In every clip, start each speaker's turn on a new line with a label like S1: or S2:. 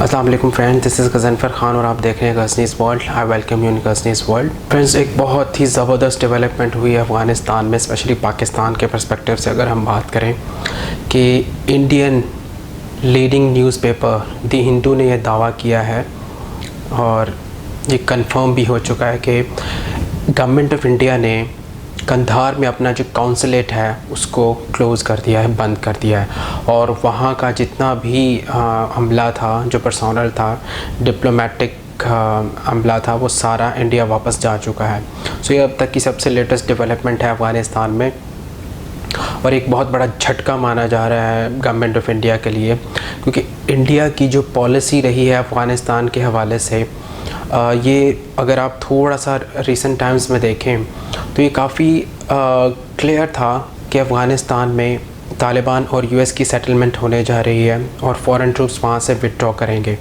S1: अस्सलाम वालेकुम friends, this is Ghazanfar Khan और आप देख रहे हैं Ghazni's world. I welcome you in Ghazni's world. Friends, एक बहुत ही ज़बरदस्त डेवलपमेंट हुई है अफ़गानिस्तान में, स्पेशली पाकिस्तान के पर्सपेक्टिव से अगर हम बात करें कि Indian leading newspaper the Hindu ने यह दावा किया है और ये कंफर्म भी हो चुका है कि गवर्नमेंट ऑफ इंडिया ने कंधार में अपना जो कौंसलेट है उसको क्लोज़ कर दिया है, बंद कर दिया है और वहाँ का जितना भी अमला था, जो पर्सोनल था, डिप्लोमेटिक अमला था, वो सारा इंडिया वापस जा चुका है। सो ये अब तक की सबसे लेटेस्ट डेवलपमेंट है अफ़गानिस्तान में और एक बहुत बड़ा झटका माना जा रहा है गवर्नमेंट ऑफ इंडिया के लिए, क्योंकि इंडिया की जो पॉलिसी रही है अफ़गानिस्तान के हवाले से, ये अगर आप थोड़ा सा रिसेंट टाइम्स में देखें तो ये काफ़ी क्लियर था कि अफ़गानिस्तान में तालिबान और यूएस की सेटलमेंट होने जा रही है और फॉरेन ट्रूप्स वहाँ से विथड्रॉ करेंगे।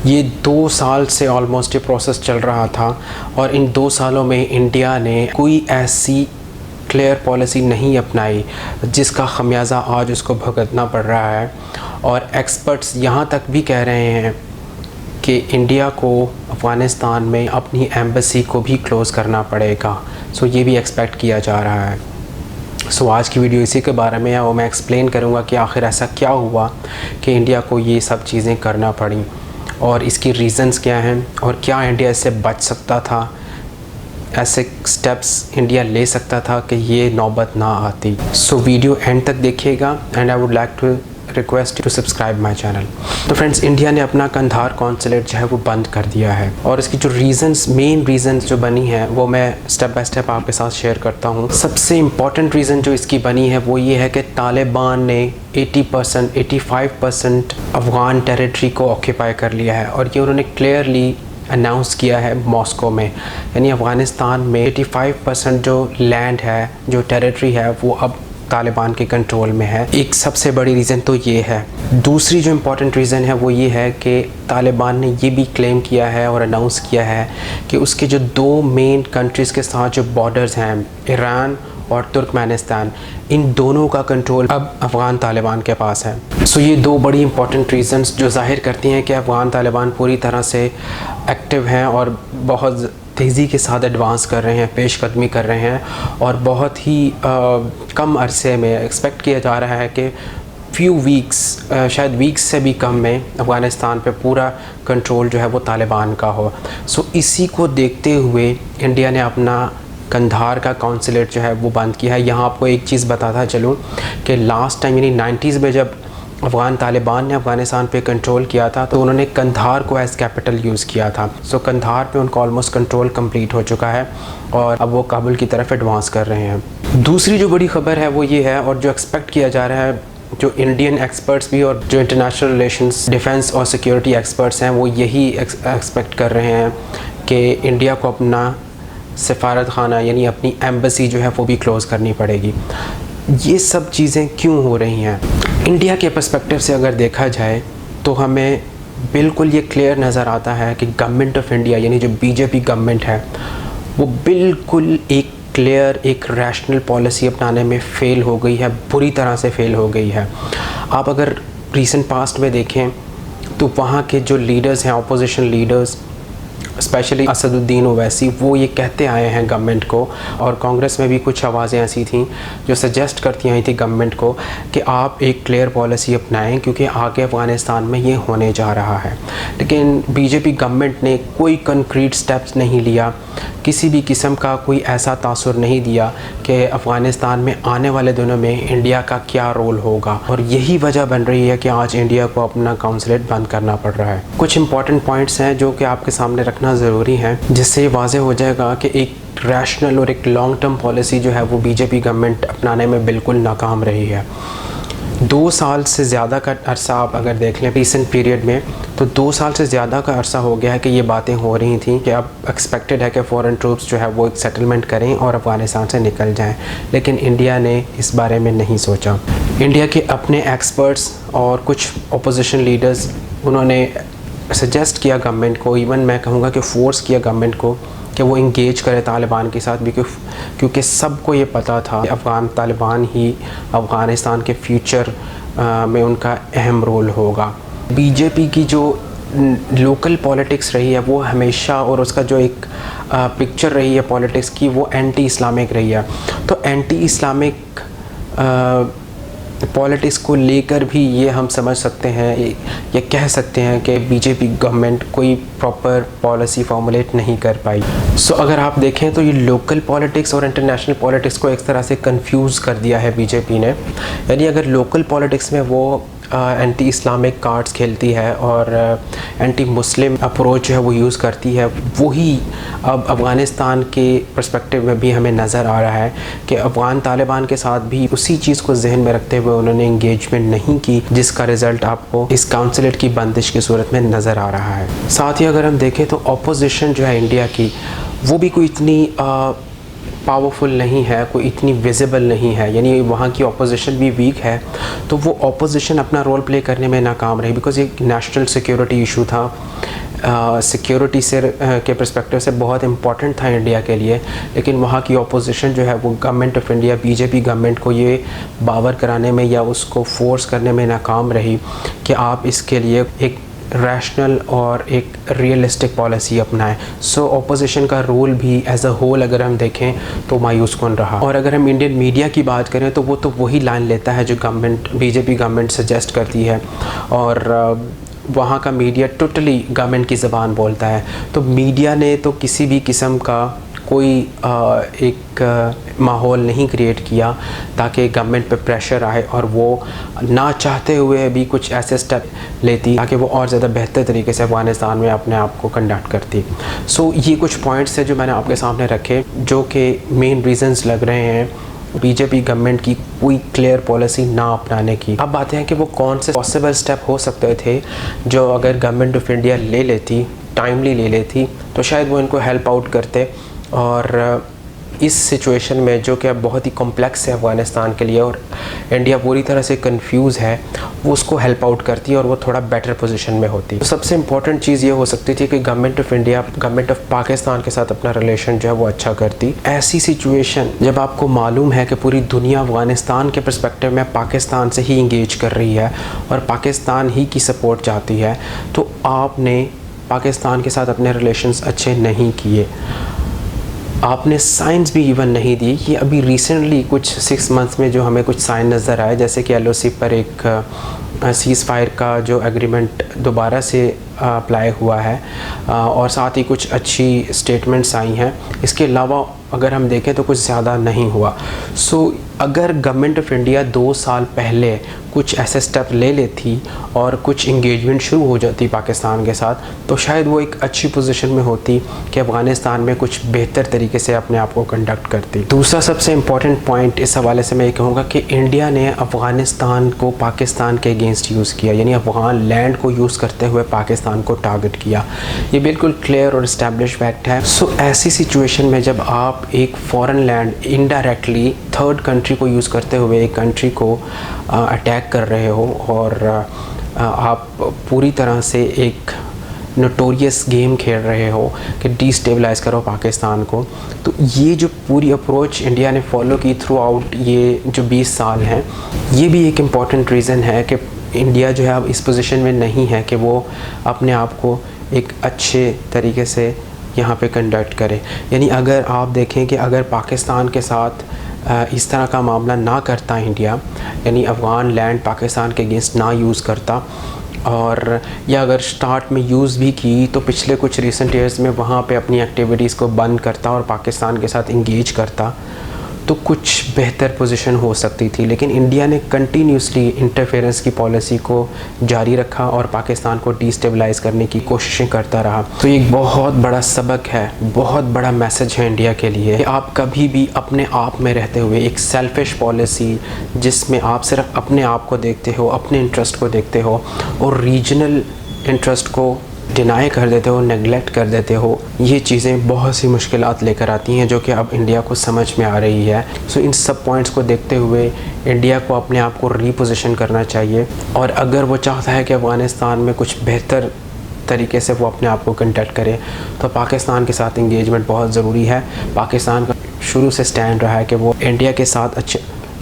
S1: ये 2 साल से ऑलमोस्ट ये प्रोसेस चल रहा था और इन 2 सालों में इंडिया ने कोई ऐसी क्लियर पॉलिसी नहीं अपनाई जिसका खमियाजा आज उसको भुगतना पड़ रहा है। और एक्सपर्ट्स यहाँ तक भी कह रहे हैं कि इंडिया को अफ़गानिस्तान में अपनी एम्बेसी को भी क्लोज़ करना पड़ेगा। सो ये भी एक्सपेक्ट किया जा रहा है। सो आज की वीडियो इसी के बारे में है और मैं एक्सप्लेन करूँगा कि आखिर ऐसा क्या हुआ कि इंडिया को ये सब चीज़ें करना पड़ी और इसकी रीज़न्स क्या हैं और क्या इंडिया इससे बच सकता था, ऐसे स्टेप्स इंडिया ले सकता था कि ये नौबत ना आती। सो वीडियो एंड तक देखिएगा and I would like to request to subscribe my channel. तो फ्रेंड्स, इंडिया ने अपना कंधार कौंसलेट जो है वो बंद कर दिया है और इसकी जो मेन रीज़न्स जो बनी है वो मैं स्टेप बाय स्टेप आपके साथ शेयर करता हूँ। सबसे इम्पॉर्टेंट रीज़न जो इसकी बनी है वो ये है कि तालिबान ने 85% अफ़गान टेरिटरी को ऑक्यूपाई कर लिया है और ये उन्होंने क्लियरली अनाउंस किया है मॉस्को में। यानी अफ़गानिस्तान में 85% जो लैंड है, जो टेरिटरी है, वो अब तालिबान के कंट्रोल में है। एक सबसे बड़ी रीज़न तो ये है। दूसरी जो इम्पॉर्टेंट रीज़न है वो ये है कि तालिबान ने ये भी क्लेम किया है और अनाउंस किया है कि उसके जो 2 मेन कंट्रीज़ के साथ जो बॉर्डर्स हैं, ईरान और तुर्कमेनिस्तान, इन दोनों का कंट्रोल अब अफ़गान तालिबान के पास है। सो ये 2 बड़ी इंपॉर्टेंट रीज़न्स जो जाहिर करती हैं कि अफ़गान तालिबान पूरी तरह से एक्टिव हैं और बहुत तेज़ी के साथ एडवांस कर रहे हैं, पेशकदमी कर रहे हैं और बहुत ही कम अरसे में एक्सपेक्ट किया जा रहा है कि फ्यू वीक्स, शायद वीक्स से भी कम में अफ़गानिस्तान पे पूरा कंट्रोल जो है वो तालिबान का हो। सो इसी को देखते हुए इंडिया ने अपना कंधार का कौंसलेट जो है वो बंद किया है। यहाँ आपको एक चीज़ बताता चलूँ कि लास्ट टाइम यानी 90s में जब अफ़गान तालिबान ने अफ़गानिस्तान पे कंट्रोल किया था तो उन्होंने कंधार को एज़ कैपिटल यूज़ किया था। सो कंधार पे उनका ऑलमोस्ट कंट्रोल कंप्लीट हो चुका है और अब वो काबुल की तरफ एडवांस कर रहे हैं। दूसरी जो बड़ी ख़बर है वो ये है और जो एक्सपेक्ट किया जा रहा है, जो इंडियन एक्सपर्ट्स भी और जो इंटरनेशनल रिलेशंस, डिफेंस और सिक्योरिटी एक्सपर्ट्स हैं, वो यही एक्सपेक्ट कर रहे हैं कि इंडिया को अपना सफारत खाना यानी अपनी एम्बेसी जो है वो भी क्लोज़ करनी पड़ेगी। ये सब चीज़ें क्यों हो रही हैं? इंडिया के पर्सपेक्टिव से अगर देखा जाए तो हमें बिल्कुल ये क्लियर नज़र आता है कि गवर्नमेंट ऑफ इंडिया यानी जो बीजेपी गवर्नमेंट है वो बिल्कुल एक क्लियर, एक रैशनल पॉलिसी अपनाने में फ़ेल हो गई है, बुरी तरह से फ़ेल हो गई है। आप अगर रीसेंट पास्ट में देखें तो वहाँ के जो लीडर्स हैं, opposition leaders, specially Asaduddin Owaisi, वो ये कहते आए हैं गवर्नमेंट को, और कांग्रेस में भी कुछ आवाज़ें ऐसी थीं जो सजेस्ट करती आई थी गवर्नमेंट को कि आप एक क्लियर पॉलिसी अपनाएं क्योंकि आगे अफ़गानिस्तान में ये होने जा रहा है। लेकिन बीजेपी गवर्नमेंट ने कोई कंक्रीट स्टेप्स नहीं लिया, किसी भी किस्म का कोई ऐसा तासुर नहीं दिया कि अफ़गानिस्तान में आने वाले दिनों में इंडिया का क्या रोल होगा, और यही वजह बन रही है कि आज इंडिया को अपना कौंसलेट बंद करना पड़ रहा है। कुछ इंपॉर्टेंट पॉइंट्स हैं जो कि आपके सामने रखना ज़रूरी है, जिससे ये वाज़ेह हो जाएगा कि एक रैशनल और एक लॉन्ग टर्म पॉलिसी जो है वो बीजेपी गवर्नमेंट अपनाने में बिल्कुल नाकाम रही है। 2 साल से ज़्यादा का अरसा आप अगर देख लें रिसेंट पीरियड में, तो 2 साल से ज़्यादा का अरसा हो गया है कि ये बातें हो रही थी कि अब एक्सपेक्टेड है कि फ़ॉरेन ट्रूप्स जो है वो एक सेटलमेंट करें और अफ़गानिस्तान से निकल जाएं, लेकिन इंडिया ने इस बारे में नहीं सोचा। इंडिया के अपने एक्सपर्ट्स और कुछ अपोजिशन लीडर्स, उन्होंने सजेस्ट किया गवर्नमेंट को, इवन मैं कहूँगा कि फ़ोर्स किया गवर्नमेंट को कि वो इंगेज करे तालिबान के साथ भी, क्योंकि सबको ये पता था कि अफ़गान तालिबान ही अफ़गानिस्तान के फ्यूचर में उनका अहम रोल होगा। बीजेपी की जो लोकल पॉलिटिक्स रही है वो हमेशा, और उसका जो एक पिक्चर रही है पॉलिटिक्स की, वो एंटी इस्लामिक रही है। तो एंटी इस्लामिक पॉलिटिक्स को लेकर भी ये हम समझ सकते हैं, ये कह सकते हैं कि बीजेपी गवर्नमेंट कोई प्रॉपर पॉलिसी फॉर्मुलेट नहीं कर पाई। सो अगर आप देखें तो ये लोकल पॉलिटिक्स और इंटरनेशनल पॉलिटिक्स को एक तरह से कंफ्यूज कर दिया है बीजेपी ने। यानी अगर लोकल पॉलिटिक्स में वो एंटी इस्लामिक कार्ड्स खेलती है और एंटी मुस्लिम अप्रोच जो है वो यूज़ करती है, वही अब अफ़गानिस्तान के पर्सपेक्टिव में भी हमें नज़र आ रहा है कि अफ़गान तालिबान के साथ भी उसी चीज़ को जहन में रखते हुए उन्होंने इंगेजमेंट नहीं की, जिसका रिज़ल्ट आपको इस काउंसलेट की बंदिश की सूरत में नज़र आ रहा है। साथ ही अगर हम देखें तो अपोजिशन जो है इंडिया की, वो भी कोई इतनी पावरफुल नहीं है, कोई इतनी विजिबल नहीं है। यानी वहाँ की अपोजिशन भी वीक है, तो वो अपोजिशन अपना रोल प्ले करने में नाकाम रही, बिकॉज़ एक नेशनल सिक्योरिटी इशू था, सिक्योरिटी से के पर्सपेक्टिव से बहुत इम्पॉर्टेंट था इंडिया के लिए। लेकिन वहाँ की अपोजिशन जो है वो government of India, BJP government को ये बावर कराने में या उसको फोर्स करने में नाकाम रही कि आप इसके लिए एक रैशनल और एक रियलिस्टिक पॉलिसी अपनाएं। सो अपोजिशन का रोल भी एज अ होल अगर हम देखें तो मायूस कौन रहा। और अगर हम इंडियन मीडिया की बात करें तो वो तो वही लाइन लेता है जो गवर्नमेंट, बीजेपी गवर्नमेंट सजेस्ट करती है, और वहाँ का मीडिया टोटली गवर्नमेंट की ज़बान बोलता है। तो मीडिया ने तो किसी भी किस्म का कोई एक माहौल नहीं क्रिएट किया ताकि गवर्नमेंट पे प्रेशर आए और वो ना चाहते हुए भी कुछ ऐसे स्टेप लेती ताकि वो और ज़्यादा बेहतर तरीके से अफ़गानिस्तान में अपने आप को कंडक्ट करती। सो ये कुछ पॉइंट्स हैं जो मैंने आपके सामने रखे, जो कि मेन रीजंस लग रहे हैं बीजेपी गवर्नमेंट की कोई क्लियर पॉलिसी ना अपनाने की। अब बातें हैं कि वो कौन से पॉसिबल स्टेप हो सकते थे जो अगर गवर्नमेंट ऑफ इंडिया ले लेती, टाइमली ले लेती, तो शायद वो इनको हेल्प आउट करते और इस सिचुएशन में जो कि अब बहुत ही कॉम्प्लेक्स है अफ़गानिस्तान के लिए और इंडिया पूरी तरह से कंफ्यूज है, वो उसको हेल्प आउट करती और वो थोड़ा बेटर पोजीशन में होती। तो सबसे इम्पॉर्टेंट चीज़ ये हो सकती थी कि government of India government of Pakistan के साथ अपना रिलेशन जो है वो अच्छा करती। ऐसी सिचुएशन जब आपको मालूम है कि पूरी दुनिया अफ़गानिस्तान के पर्सपेक्टिव में पाकिस्तान से ही इंगेज कर रही है और पाकिस्तान ही की सपोर्ट चाहती है, तो आपने पाकिस्तान के साथ अपने रिलेशंस अच्छे नहीं किए, आपने साइंस भी इवन नहीं दी। ये अभी रिसेंटली कुछ 6 मंथ्स में जो हमें कुछ साइन नज़र आए, जैसे कि LOC पर एक सीज़ फायर का जो एग्रीमेंट दोबारा से अप्लाई हुआ है और साथ ही कुछ अच्छी स्टेटमेंट्स आई हैं। इसके अलावा अगर हम देखें तो कुछ ज़्यादा नहीं हुआ। सो अगर गवर्नमेंट ऑफ इंडिया 2 साल पहले कुछ ऐसे स्टेप ले लेती और कुछ इंगेजमेंट शुरू हो जाती पाकिस्तान के साथ, तो शायद वो एक अच्छी पोजीशन में होती कि अफ़गानिस्तान में कुछ बेहतर तरीके से अपने आप को कंडक्ट करती। दूसरा सबसे इम्पॉर्टेंट पॉइंट इस हवाले से मैं ये कहूँगा कि इंडिया ने अफ़गानिस्तान को पाकिस्तान के अगेंस्ट यूज़ किया, यानी अफ़गान लैंड को यूज़ करते हुए पाकिस्तान को टारगेट किया। ये बिल्कुल क्लियर और इस्टेब्लिश फैक्ट है। सो ऐसी सिचुएशन में जब आप एक foreign land indirectly third country को यूज़ करते हुए एक कंट्री को अटैक कर रहे हो और आप पूरी तरह से एक नोटोरियस गेम खेल रहे हो कि डिस्टेबलाइज़ करो पाकिस्तान को, तो ये जो पूरी अप्रोच इंडिया ने फॉलो की थ्रू आउट ये जो 20 साल हैं, ये भी एक इम्पॉर्टेंट रीज़न है कि इंडिया जो है अब इस पोजीशन में नहीं है कि वो अपने आप को एक अच्छे तरीके से यहाँ पे कंडक्ट करे। यानी अगर आप देखें कि अगर पाकिस्तान के साथ इस तरह का मामला ना करता इंडिया, यानी अफ़गान लैंड पाकिस्तान के अगेंस्ट ना यूज़ करता, और या अगर स्टार्ट में यूज़ भी की तो पिछले कुछ रिसेंट ईयर्स में वहाँ पे अपनी एक्टिविटीज़ को बंद करता और पाकिस्तान के साथ इंगेज करता, तो कुछ बेहतर पोजीशन हो सकती थी। लेकिन इंडिया ने कंटिन्यूसली इंटरफेरेंस की पॉलिसी को जारी रखा और पाकिस्तान को डिस्टेबलाइज़ करने की कोशिशें करता रहा। तो ये एक बहुत बड़ा सबक है, बहुत बड़ा मैसेज है इंडिया के लिए कि आप कभी भी अपने आप में रहते हुए एक सेल्फिश पॉलिसी जिसमें आप सिर्फ अपने आप को देखते हो, अपने इंटरेस्ट को देखते हो और रीजनल इंटरेस्ट को डिनाई कर देते हो, नेगलेक्ट कर देते हो, ये चीज़ें बहुत सी मुश्किलात लेकर आती हैं जो कि अब इंडिया को समझ में आ रही है। सो इन सब पॉइंट्स को देखते हुए इंडिया को अपने आप को रीपोजीशन करना चाहिए और अगर वो चाहता है कि अफ़गानिस्तान में कुछ बेहतर तरीके से वो अपने आप को कंडक्ट करे तो पाकिस्तान के साथ इंगेजमेंट बहुत ज़रूरी है। पाकिस्तान का शुरू से स्टैंड रहा है कि वो इंडिया के साथ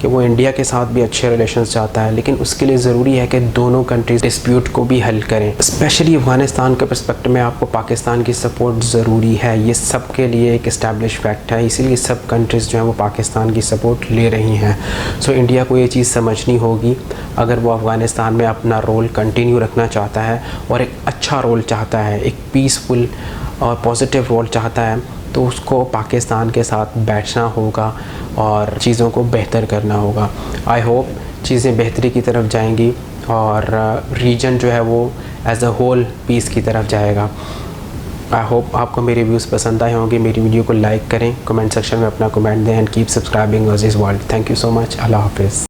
S1: कि वो इंडिया के साथ भी अच्छे रिलेशंस चाहता है, लेकिन उसके लिए ज़रूरी है कि दोनों कंट्रीज डिस्प्यूट को भी हल करें। स्पेशली अफ़गानिस्तान के पर्सपेक्टिव में आपको पाकिस्तान की सपोर्ट ज़रूरी है, ये सब के लिए एक इस्टेब्लिश फैक्ट है, इसीलिए सब कंट्रीज़ जो हैं वो पाकिस्तान की सपोर्ट ले रही हैं। सो इंडिया को ये चीज़ समझनी होगी, अगर वो अफ़गानिस्तान में अपना रोल कंटिन्यू रखना चाहता है और एक अच्छा रोल चाहता है, एक पीसफुल और पॉजिटिव रोल चाहता है, तो उसको पाकिस्तान के साथ बैठना होगा और चीज़ों को बेहतर करना होगा। आई होप चीज़ें बेहतरी की तरफ जाएंगी और रीजन जो है वो एज अ होल पीस की तरफ जाएगा। आई होप आपको मेरे व्यूज़ पसंद आए होंगे। मेरी वीडियो को लाइक करें, कमेंट सेक्शन में अपना कमेंट दें and keep subscribing Aziz world. Thank you so much. अल्लाह हाफिज़।